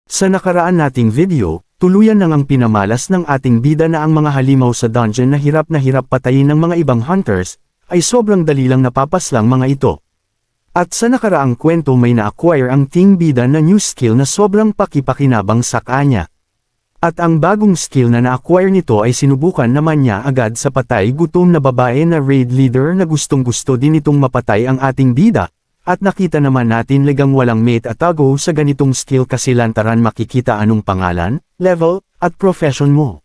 Sa nakaraan nating video, tuluyan nang ang pinamalas ng ating bida na ang mga halimaw sa dungeon na hirap patayin ng mga ibang hunters, ay sobrang dali lang napapaslang mga ito. At sa nakaraang kwento may na-acquire ang team bida na new skill na sobrang pakipakinabang sa kanya. At ang bagong skill na na-acquire nito ay sinubukan naman niya agad sa patay gutom na babae na raid leader na gustong-gusto din itong mapatay ang ating bida. At nakita naman natin legang walang mate at tago sa ganitong skill kasi lantaran makikita anong pangalan, level, at profession mo.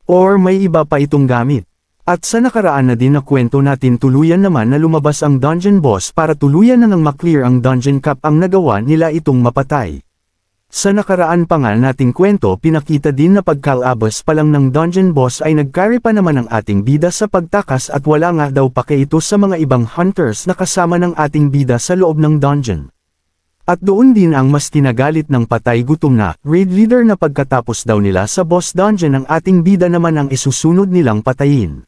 Or may iba pa itong gamit. At sa nakaraan na din na kwento natin tuluyan naman na lumabas ang dungeon boss para tuluyan na nang maklear ang dungeon cap ang nagawa nila itong mapatay. Sa nakaraan pa nga nating kwento pinakita din na pagkalabas pa lang ng dungeon boss ay nagcarry pa naman ang ating bida sa pagtakas at wala nga daw pake ito sa mga ibang hunters na kasama ng ating bida sa loob ng dungeon. At doon din ang mas tinagalit ng patay gutom na raid leader na pagkatapos daw nila sa boss dungeon ang ating bida naman ang isusunod nilang patayin.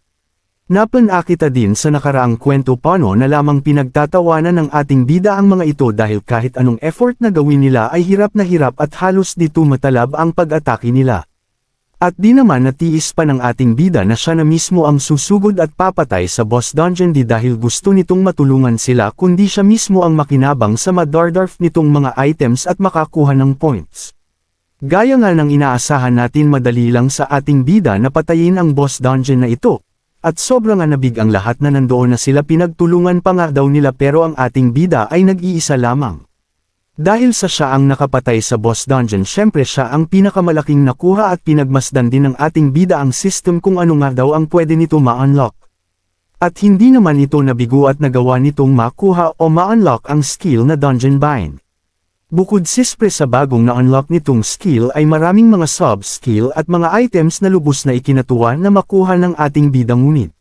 Napanakita din sa nakaraang kwento paano na lamang pinagtatawanan ng ating bida ang mga ito dahil kahit anong effort na gawin nila ay hirap at halos di tumatalab ang pag-atake nila. At di naman natiis pa ng ating bida na siya na mismo ang susugod at papatay sa boss dungeon di dahil gusto nitong matulungan sila kundi siya mismo ang makinabang sa madardarf nitong mga items at makakuha ng points. Gaya nga ng inaasahan natin madali lang sa ating bida na patayin ang boss dungeon na ito. At sobrang nabig ang lahat na nandoon na sila pinagtulungan pa nga daw nila pero ang ating bida ay nag-iisa lamang. Dahil sa siya ang nakapatay sa boss dungeon syempre siya ang pinakamalaking nakuha at pinagmasdan din ng ating bida ang system kung ano nga daw ang pwede nito ma-unlock. At hindi naman ito nabigo at nagawa nitong makuha o ma-unlock ang skill na dungeon bind. Bukod sispre sa bagong na-unlock nitong skill ay maraming mga sub-skill at mga items na lubos na ikinatuwa na makuha ng ating bidang ngunit.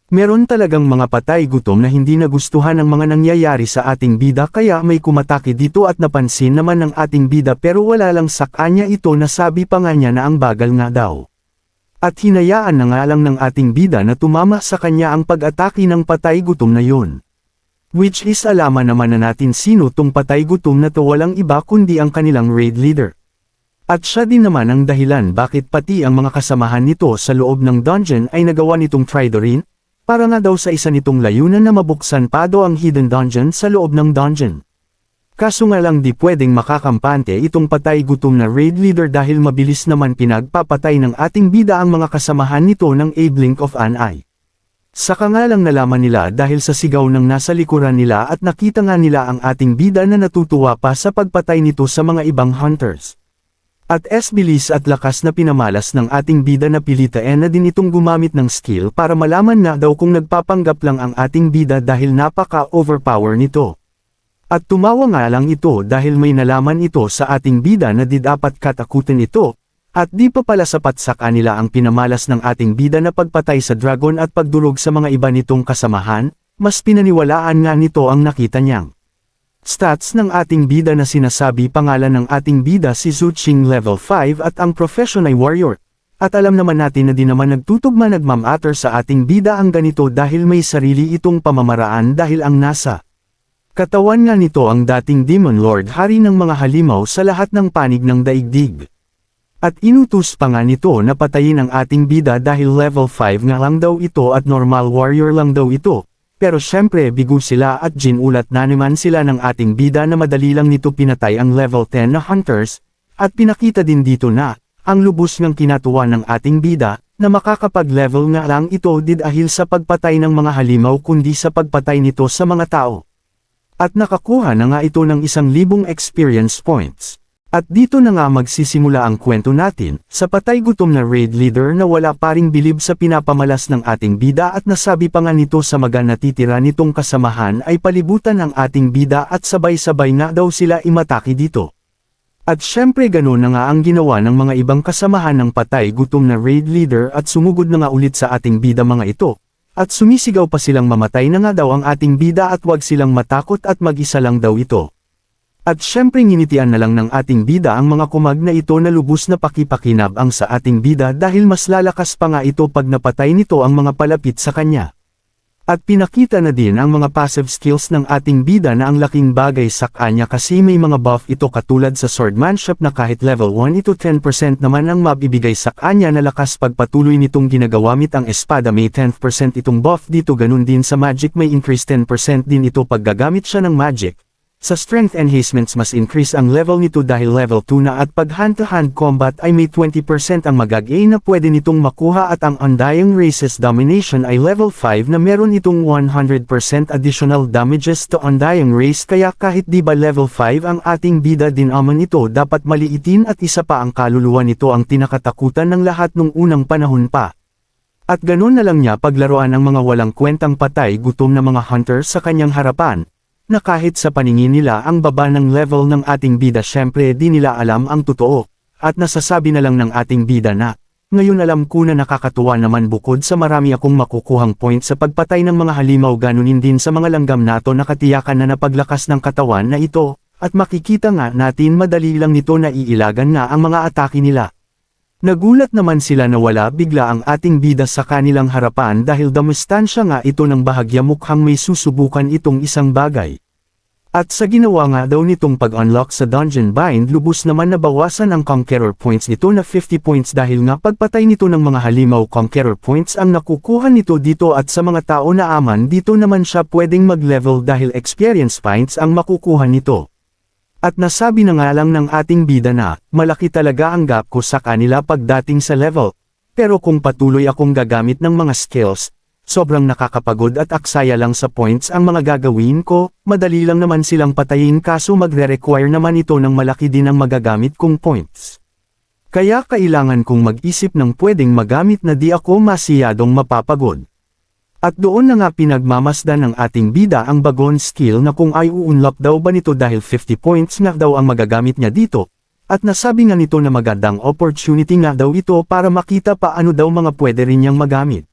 Meron talagang mga patay gutom na hindi nagustuhan ang mga nangyayari sa ating bida kaya may kumatake dito at napansin naman ng ating bida pero wala lang sa kanya ito na sabi pa nga niya na ang bagal nga daw. At hinayaan na nga lang ng ating bida na tumama sa kanya ang pag-atake ng patay gutom na yun. Which is alaman naman na natin sino tong patay gutom na to walang iba kundi ang kanilang raid leader. At siya din naman ang dahilan bakit pati ang mga kasamahan nito sa loob ng dungeon ay nagawa nitong Tridorin, para nga daw sa isa nitong layunan na mabuksan pa daw ang hidden dungeon sa loob ng dungeon. Kaso nga lang di pwedeng makakampante itong patay gutom na raid leader dahil mabilis naman pinagpapatay ng ating bida ang mga kasamahan nito ng a blink of an eye. Saka nga lang nalaman nila dahil sa sigaw ng nasa likuran nila at nakita nga nila ang ating bida na natutuwa pa sa pagpatay nito sa mga ibang hunters. At bilis at lakas na pinamalas ng ating bida na pilitain na din itong gumamit ng skill para malaman na daw kung nagpapanggap lang ang ating bida dahil napaka-overpower nito. At tumawa nga lang ito dahil may nalaman ito sa ating bida na di dapat katakutin ito. At di pa pala sapat sa kanila ang pinamalas ng ating bida na pagpatay sa dragon at pagdurog sa mga iba nitong kasamahan, mas pinaniwalaan nga nito ang nakita niyang stats ng ating bida na sinasabi pangalan ng ating bida si Zuching level 5 at ang profession ay warrior. At alam naman natin na di naman nagtutugma nagmamatter sa ating bida ang ganito dahil may sarili itong pamamaraan dahil ang nasa katawan nga nito ang dating Demon Lord hari ng mga halimaw sa lahat ng panig ng daigdig. At inutos pa nga nito na patayin ang ating bida dahil level 5 nga lang daw ito at normal warrior lang daw ito. Pero syempre bigo sila at ginulat na naman sila ng ating bida na madali lang nito pinatay ang level 10 na hunters. At pinakita din dito na, ang lubos ng kinatuwa ng ating bida, na makakapag-level nga lang ito dahil sa pagpatay ng mga halimaw kundi sa pagpatay nito sa mga tao. At nakakuha na nga ito ng 1,000 experience points. At dito na nga magsisimula ang kwento natin, sa patay gutom na raid leader na wala pa ring bilib sa pinapamalas ng ating bida at nasabi pa nga nito sa mga natitira nitong kasamahan ay palibutan ang ating bida at sabay-sabay nga daw sila imatake dito. At syempre ganoon na nga ang ginawa ng mga ibang kasamahan ng patay gutom na raid leader at sumugod na nga ulit sa ating bida mga ito. At sumisigaw pa silang mamatay na nga daw ang ating bida at wag silang matakot at mag-isa lang daw ito. At syempre nginitian na lang ng ating bida ang mga kumag na ito na lubos na pakipakinabang sa ating bida dahil mas lalakas pa nga ito pag napatay nito ang mga palapit sa kanya. At pinakita na din ang mga passive skills ng ating bida na ang laking bagay sa kanya kasi may mga buff ito katulad sa swordsmanship na kahit level 1 ito 10% naman ang mabibigay sa kanya na lakas pagpatuloy nitong ginagawamit ang espada may 10% itong buff dito ganun din sa magic may increase 10% din ito pag gagamit siya ng magic. Sa strength enhancements mas increase ang level nito dahil level 2 na at pag hand-to-hand combat ay may 20% ang magagain na pwede nitong makuha at ang Undying Races Domination ay level 5 na meron itong 100% additional damages to Undying Race kaya kahit di ba level 5 ang ating bida din aman ito dapat maliitin at isa pa ang kaluluwa nito ang tinakatakutan ng lahat nung unang panahon pa. At ganun na lang niya paglaruan ang mga walang kwentang patay gutom na mga hunter sa kanyang harapan. Na kahit sa paningin nila ang baba ng level ng ating bida syempre di nila alam ang totoo, at nasasabi na lang ng ating bida na, ngayon alam ko na nakakatuwa naman bukod sa marami akong makukuhang point sa pagpatay ng mga halimaw ganunin din sa mga langgam nato na katiyakan na napaglakas ng katawan na ito, at makikita nga natin madali lang nito na iilagan nga ang mga atake nila. Nagulat naman sila na wala bigla ang ating bida sa kanilang harapan dahil damustansya nga ito ng bahagya mukhang may susubukan itong isang bagay. At sa ginawa nga daw nitong pag-unlock sa Dungeon Bind lubos naman nabawasan ang Conqueror Points nito na 50 points dahil nga pagpatay nito ng mga halimaw Conqueror Points ang nakukuha nito dito at sa mga tao na aman dito naman siya pwedeng mag-level dahil Experience Points ang makukuha nito. At nasabi na nga lang ng ating bida na, malaki talaga ang gap ko sa kanila pagdating sa level. Pero kung patuloy akong gagamit ng mga skills, sobrang nakakapagod at aksaya lang sa points ang mga gagawin ko, madali lang naman silang patayin kaso magre-require naman ito ng malaki din ang magagamit kong points. Kaya kailangan kong mag-isip ng pwedeng magamit na di ako masyadong mapapagod. At doon na nga pinagmamasdan ng ating bida ang bagon skill na kung ay uunlock daw ba nito dahil 50 points nga daw ang magagamit niya dito, at nasabi nga nito na magandang opportunity nga daw ito para makita paano daw mga pwede rin niyang magamit.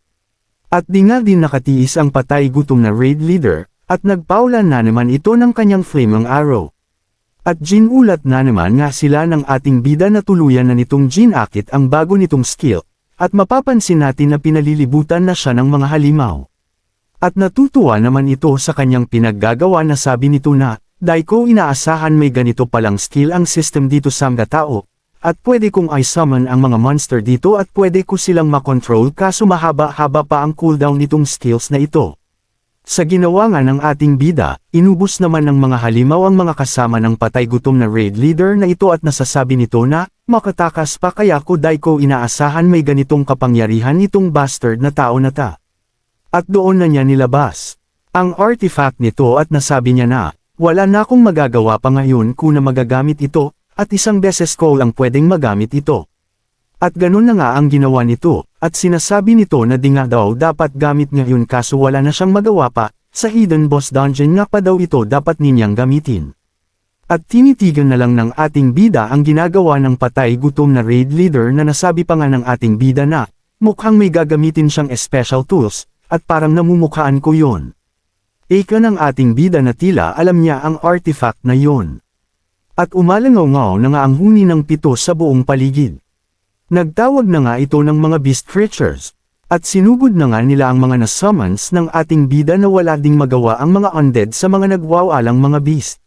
At di nga din nakatiis ang patay gutom na raid leader, at nagpaulan na naman ito ng kanyang flaming arrow. At ginulat na naman nga sila ng ating bida na tuluyan na nitong ginakit ang bago nitong skill. At mapapansin natin na pinalilibutan na siya ng mga halimaw. At natutuwa naman ito sa kanyang pinaggagawa na sabi nito na, "Dai ko inaasahan may ganito palang skill ang system dito sa mga tao, at pwede kong i-summon ang mga monster dito at pwede ko silang makontrol kaso mahaba-haba pa ang cooldown nitong skills na ito." Sa ginawa nga ng ating bida, inubos naman ng mga halimaw ang mga kasama ng patay gutom na raid leader na ito at nasasabi nito na, makatakas pa kaya ko dai ko inaasahan may ganitong kapangyarihan itong bastard na tao na ta. At doon na niya nilabas ang artifact nito at nasabi niya na, wala na akong magagawa pa ngayon kung na magagamit ito, at isang beses ko lang pwedeng magamit ito. At ganun na nga ang ginawa nito, at sinasabi nito na di nga daw dapat gamit ngayon kaso wala na siyang magawa pa, sa Hidden Boss Dungeon nga pa daw ito dapat ninyang gamitin. At tinitigan na lang ng ating bida ang ginagawa ng patay gutom na raid leader na nasabi pa nga ng ating bida na, mukhang may gagamitin siyang special tools, at parang namumukhaan ko yon. Ika ng ating bida na tila alam niya ang artifact na yon. At umalangaw-ngaw na nga ang huni ng pito sa buong paligid. Nagtawag na nga ito ng mga beast creatures, at sinugod na nga nila ang mga nasummons ng ating bida na wala ding magawa ang mga undead sa mga nagwawalang mga beast.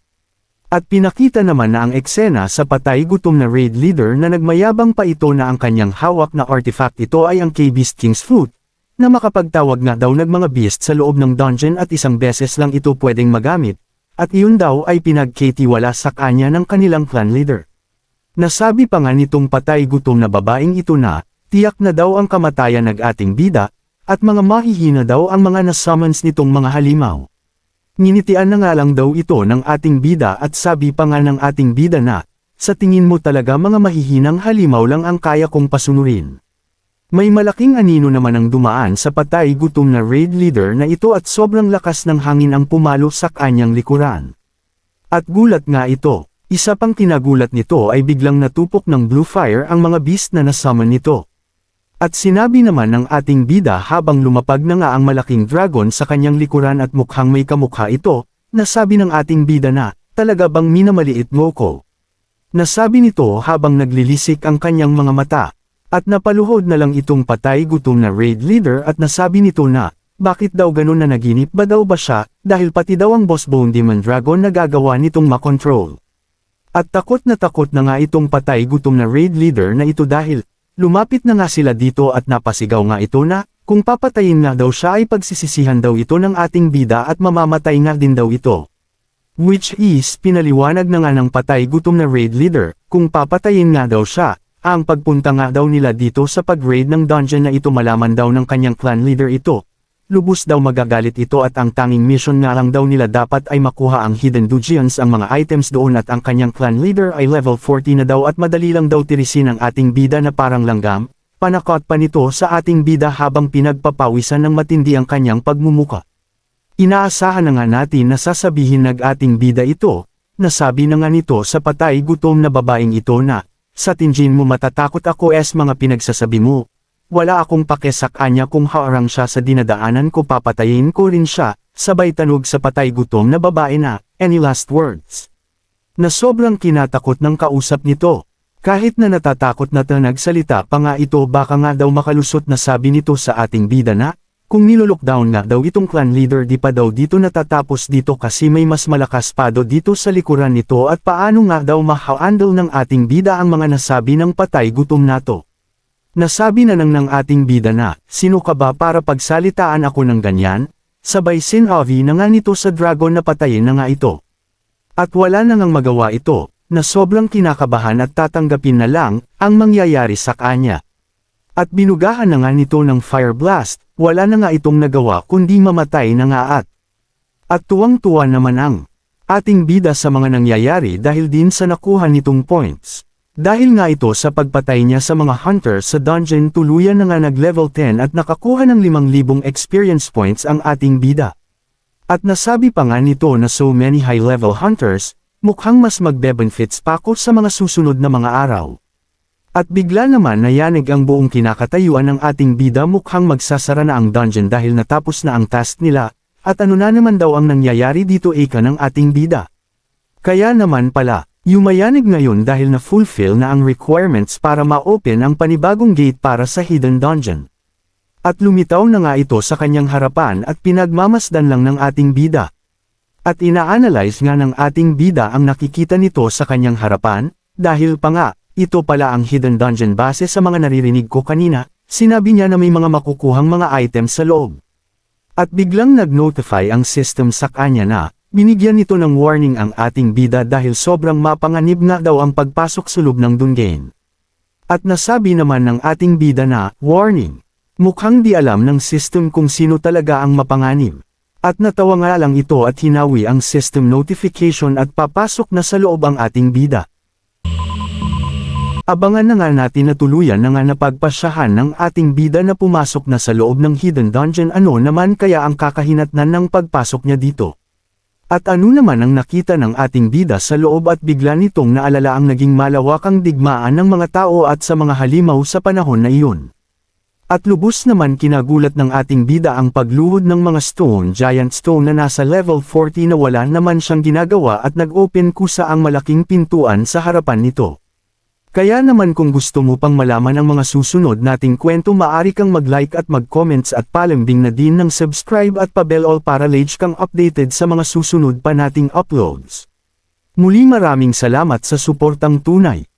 At pinakita naman na ang eksena sa patay gutom na raid leader na nagmayabang pa ito na ang kanyang hawak na artifact ito ay ang K-Beast King's Flute, na makapagtawag nga daw ng mga beast sa loob ng dungeon at isang beses lang ito pwedeng magamit, at iyon daw ay pinagkatiwala sa kanya ng kanilang clan leader. Nasabi pa nga nitong patay gutom na babaeng ito na, tiyak na daw ang kamatayan ng ating bida, at mga mahihina daw ang mga nasummons nitong mga halimaw. Nginitian na nga lang daw ito ng ating bida at sabi pa nga ng ating bida na, sa tingin mo talaga mga mahihinang halimaw lang ang kaya kong pasunurin. May malaking anino naman ang dumaan sa patay gutom na raid leader na ito at sobrang lakas ng hangin ang pumalo sa kanyang likuran. At gulat nga ito. Isa pang kinagulat nito ay biglang natupok ng blue fire ang mga beast na nasummon nito. At sinabi naman ng ating bida habang lumapag na nga ang malaking dragon sa kanyang likuran at mukhang may kamukha ito, nasabi ng ating bida na, talaga bang minamaliit mo ko? Nasabi nito habang naglilisik ang kanyang mga mata, at napaluhod na lang itong patay gutom na raid leader at nasabi nito na, bakit daw ganun na naginip ba daw ba siya, dahil pati daw ang Boss Bone Demon Dragon nagagawa nitong makontrol. At takot na nga itong patay gutom na raid leader na ito dahil, lumapit na nga sila dito at napasigaw nga ito na, kung papatayin nga daw siya ay pagsisisihan daw ito ng ating bida at mamamatay nga din daw ito. Which is, pinaliwanag na nga ng patay gutom na raid leader, kung papatayin nga daw siya, ang pagpunta nga daw nila dito sa pag-raid ng dungeon na ito malaman daw ng kanyang clan leader ito. Lubos daw magagalit ito at ang tanging mission nga lang daw nila dapat ay makuha ang hidden dungeons ang mga items doon at ang kanyang clan leader ay level 40 na daw at madali lang daw tirisin ang ating bida na parang langgam. Panakot pa nito sa ating bida habang pinagpapawisan ng matindi ang kanyang pagmumuka. Inaasahan na nga natin na sasabihin ng ating bida ito, nasabi na nga nito sa patay gutom na babaeng ito na, sa tingin mo matatakot ako mga pinagsasabi mo. Wala akong pakesakanya kung haarang siya sa dinadaanan ko papatayin ko rin siya, sabay tanog sa patay gutom na babae na, any last words? Na sobrang kinatakot ng kausap nito. Kahit na natatakot na nagsalita pa nga ito baka nga daw makalusot na sabi nito sa ating bida na, kung nilolockdown nga daw itong clan leader di pa daw dito natatapos dito kasi may mas malakas pa daw dito sa likuran nito at paano nga daw ma-handle ng ating bida ang mga nasabi ng patay gutom nato. Nasabi na ng ating bida na, sino ka ba para pagsalitaan ako ng ganyan? Sabay sinabi na nga nito sa dragon na patayin na nga ito. At wala na ngang magawa ito, na sobrang kinakabahan at tatanggapin na lang, ang mangyayari sa kanya. At binugahan na nga nito ng fire blast, wala na nga itong nagawa kundi mamatay na nga at tuwang-tuwa naman ang ating bida sa mga nangyayari dahil din sa nakuha nitong points. Dahil nga ito sa pagpatay niya sa mga hunters sa dungeon tuluyan na nga nag-level 10 at nakakuha ng 5,000 experience points ang ating bida. At nasabi pa nga nito na so many high-level hunters, mukhang mas magbe-benefits pa ako sa mga susunod na mga araw. At bigla naman nayanig ang buong kinakatayuan ng ating bida mukhang magsasara na ang dungeon dahil natapos na ang task nila, at ano na naman daw ang nangyayari dito ng ating bida. Kaya naman pala, yumayanig ngayon dahil na-fulfill na ang requirements para ma-open ang panibagong gate para sa hidden dungeon. At lumitaw na nga ito sa kanyang harapan at pinagmamasdan lang ng ating bida. At ina-analyze nga ng ating bida ang nakikita nito sa kanyang harapan, dahil pa nga, ito pala ang hidden dungeon base sa mga naririnig ko kanina, sinabi niya na may mga makukuhang mga items sa loob. At biglang nag-notify ang system sa kanya na, binigyan nito ng warning ang ating bida dahil sobrang mapanganib na daw ang pagpasok sa loob ng dungeon. At nasabi naman ng ating bida na, warning, mukhang di alam ng system kung sino talaga ang mapanganib. At natawa nga lang ito at hinawi ang system notification at papasok na sa loob ang ating bida. Abangan na nga natin na tuluyan na nga napagpasyahan ng ating bida na pumasok na sa loob ng hidden dungeon ano naman kaya ang kakahinatnan ng pagpasok niya dito. At ano naman ang nakita ng ating bida sa loob at bigla nitong naalala ang naging malawakang digmaan ng mga tao at sa mga halimaw sa panahon na iyon. At lubos naman kinagulat ng ating bida ang pagluhod ng mga giant stone na nasa level 40 na wala naman siyang ginagawa at nag-open kusa ang malaking pintuan sa harapan nito. Kaya naman kung gusto mo pang malaman ang mga susunod nating kwento maaari kang mag-like at mag-comments at palambing na din ng subscribe at pa-bell all para lage kang updated sa mga susunod pa nating uploads. Muli maraming salamat sa suportang tunay.